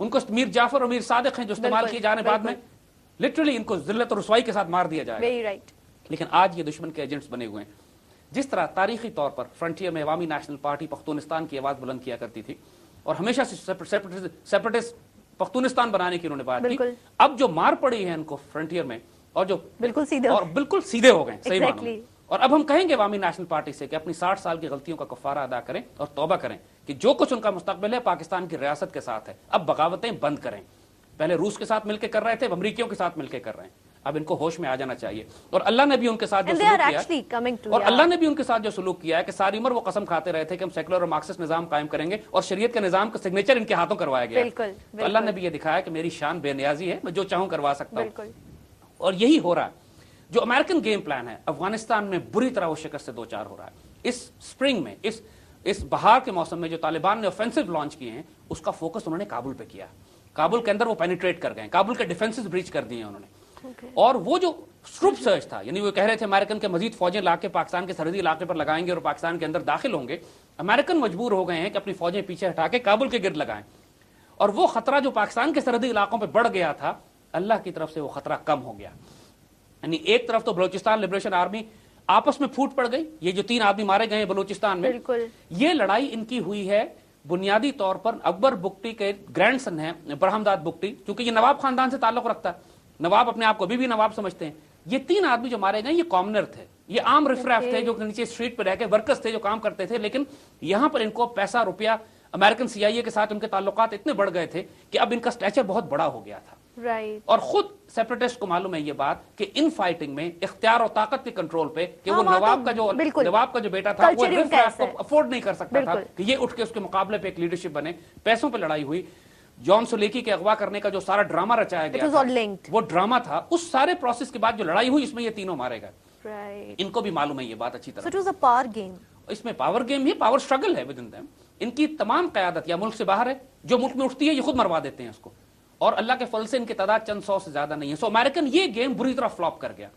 ان کو میر جعفر اور میر صادق ہیں جو استعمال کیے جانے بعد میں لٹرلی ان کو ذلت اور رسوائی کے ساتھ مار دیا جائے گا. لیکن آج یہ دشمن کے ایجنٹس بنے ہوئے ہیں. جس طرح تاریخی طور پر فرنٹیئر میں عوامی نیشنل پارٹی پختونستان کی آواز بلند کیا کرتی تھی اور ہمیشہ سے سیپریٹسٹ پختونستان بنانے کی انہوں نے بات کی, اب جو مار پڑی ہے ان کو فرنٹیئر میں اور جو بالکل سیدھے ہو گئے صحیح معنوں میں. اور اب ہم کہیں گے عوامی نیشنل پارٹی سے کہ اپنی 60 سال کی غلطیوں کا کفارہ ادا کریں اور توبہ کریں کہ جو کچھ ان کا مستقبل ہے پاکستان کی ریاست کے ساتھ ہے, اب بغاوتیں بند کریں. پہلے روس کے ساتھ مل کے کر رہے تھے, اب امریکیوں کے ساتھ مل کے کر رہے ہیں. اب ان کو ہوش میں آ جانا چاہیے. اور اللہ نے بھی ان کے ساتھ جو سلوک کیا ہے, اور اللہ نے بھی ان کے ساتھ جو سلوک کیا ہے کہ ساری عمر وہ قسم کھاتے رہے تھے کہ ہم سیکولر اور مارکسسٹ نظام قائم کریں گے اور شریعت کے نظام کا سگنیچر ان کے ہاتھوں کروایا گیا. تو اللہ نے بھی یہ دکھایا کہ میری شان بے نیازی ہے, میں جو چاہوں کروا سکتا ہوں. اور یہی ہو رہا ہے. جو امریکن گیم پلان ہے افغانستان میں بری طرح وہ شکست سے دوچار ہو رہا ہے. اس سپرنگ میں اس بہار کے موسم میں جو طالبان نے آفینسو لانچ کیے ہیں اس کا فوکس انہوں نے کابل پہ کیا. کابل کے اندر وہ پینیٹریٹ کر گئے, کابل کے ڈیفنسز بریچ کر دیے انہوں نے. اور وہ جو اسٹروپ سرچ تھا, یعنی وہ کہہ رہے تھے امریکن کے مزید فوجیں لا کے پاکستان کے سرحدی علاقے پر لگائیں گے اور پاکستان کے اندر داخل ہوں گے, امریکن مجبور ہو گئے ہیں کہ اپنی فوجیں پیچھے ہٹا کے کابل کے گرد لگائیں. اور وہ خطرہ جو پاکستان کے سرحدی علاقوں پہ بڑھ گیا تھا, اللہ کی طرف سے وہ خطرہ کم ہو گیا. یعنی ایک طرف تو بلوچستان لبریشن آرمی آپس میں پھوٹ پڑ گئی, یہ جو 3 آدمی مارے گئے ہیں بلوچستان میں, یہ لڑائی ان کی ہوئی ہے بنیادی طور پر اکبر بگٹی کے گرینڈ سن ہیں برہمداد بگٹی, چونکہ یہ نواب خاندان سے تعلق رکھتا ہے, نواب اپنے آپ کو بھی نواب سمجھتے ہیں. یہ 3 آدمی جو مارے گئے یہ کامنر تھے, یہ عام رفراف تھے جو نیچے اسٹریٹ پہ رہ کے ورکرز تھے جو کام کرتے تھے. لیکن یہاں پر ان کو پیسہ روپیہ امریکن سی آئی اے کے ساتھ ان کے تعلقات اتنے بڑھ گئے تھے کہ اب ان کا اسٹیچر بہت بڑا ہو گیا تھا. اور خود سیپریٹسٹ کو معلوم ہے یہ بات کہ ان فائٹنگ میں اختیار اور طاقت کے کنٹرول پہ کہ وہ نواب کا جو بیٹا تھا وہ افورڈ نہیں کر سکتا تھا کہ یہ اٹھ کے اس کے مقابلے پہ ایک لیڈرشپ بنے. پیسوں پہ لڑائی ہوئی. جان سولیکی کے اغوا کرنے کا جو سارا ڈراما رچایا گیا تھا وہ ڈراما تھا. اس سارے پروسیس کے بعد جو لڑائی ہوئی اس میں یہ تینوں مارے گئے. ان کو بھی معلوم ہے یہ بات اچھی طرح. اس میں پاور گیم ہی, پاور اسٹرگل ہے ود ان دیم. ان کی تمام قیادت یا ملک سے باہر ہے, جو ملک میں اٹھتی ہے یہ خود مروا دیتے ہیں اس کو. اور اللہ کے فضل سے ان کی تعداد چند 100 سے زیادہ نہیں ہے. سو امریکن یہ گیم بری طرح فلاپ کر گیا.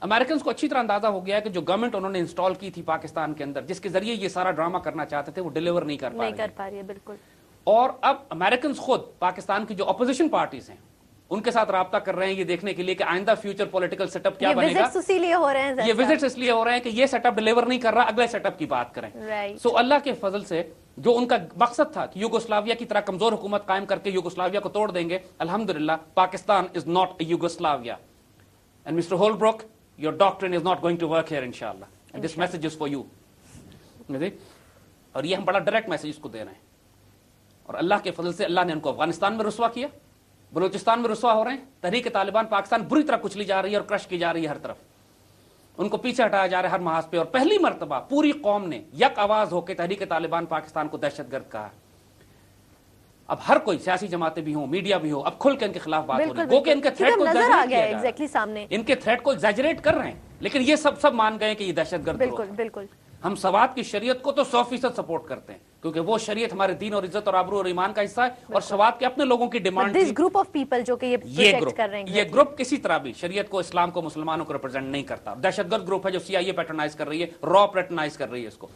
امریکنز کو اچھی طرح اندازہ ہو گیا کہ جو گورنمنٹ انہوں نے انسٹال کی تھی پاکستان کے اندر, جس کے ذریعے یہ سارا ڈراما کرنا چاہتے تھے, وہ ڈیلیور نہیں کر پا رہی ہے. بالکل. اور اب امریکنز خود پاکستان کی جو اپوزیشن پارٹیز ہیں ان کے ساتھ رابطہ کر رہے ہیں یہ دیکھنے کے لیے کہ آئندہ فیوچر پولیٹیکل سیٹ اپ کیا بنے گا. یہ وزٹس اس لیے ہو رہے ہیں کہ یہ سیٹ اپ ڈیلیور نہیں کر رہا, اگلے سیٹ اپ کی بات کریں. سو اللہ کے فضل سے جو ان کا مقصد تھا کہ یوگوسلاویا کی طرح کمزور حکومت قائم کر کے یوگوسلاویا کو توڑ دیں گے, الحمدللہ Pakistan is not a Yugoslavia. And Mr Holbrooke, your doctrine is not going to work here inshallah. And this message is for you. اور یہ ہم بڑا ڈائریکٹ میسج اس کو دے رہے ہیں. اور اللہ کے فضل سے اللہ نے ان کو افغانستان میں رسوا کیا, بلوچستان میں رسوا ہو رہے ہیں. تحریک طالبان پاکستان بری طرح کچلی جا رہی ہے اور کرش کی جا رہی ہے ہر طرف. ان کو پیچھے ہٹایا جا رہا ہے ہر محاذ پہ. اور پہلی مرتبہ پوری قوم نے یک آواز ہو کے تحریک طالبان پاکستان کو دہشت گرد کہا. اب ہر کوئی, سیاسی جماعتیں بھی ہوں, میڈیا بھی ہو, اب کھل کے ان کے خلاف بات ہو رہی ہے. گو کہ ان کے تھریٹ کو ان کے تھریٹ کو ایگزیجریٹ کر رہے ہیں, لیکن یہ سب مان گئے کہ یہ دہشت گرد. بالکل. ہم سوات کی شریعت کو تو 100% سپورٹ کرتے ہیں کیونکہ وہ شریعت ہمارے دین اور عزت اور آبرو اور ایمان کا حصہ ہے. اور سوات کے اپنے لوگوں کی ڈیمانڈ تھی. یہ گروپ کسی طرح بھی شریعت کو, اسلام کو, مسلمانوں کو ریپرزینٹ نہیں کرتا. دہشت گرد گروپ ہے جو CIA پیٹرنائز کر رہی ہے, را پیٹرنائز کر رہی ہے اس کو.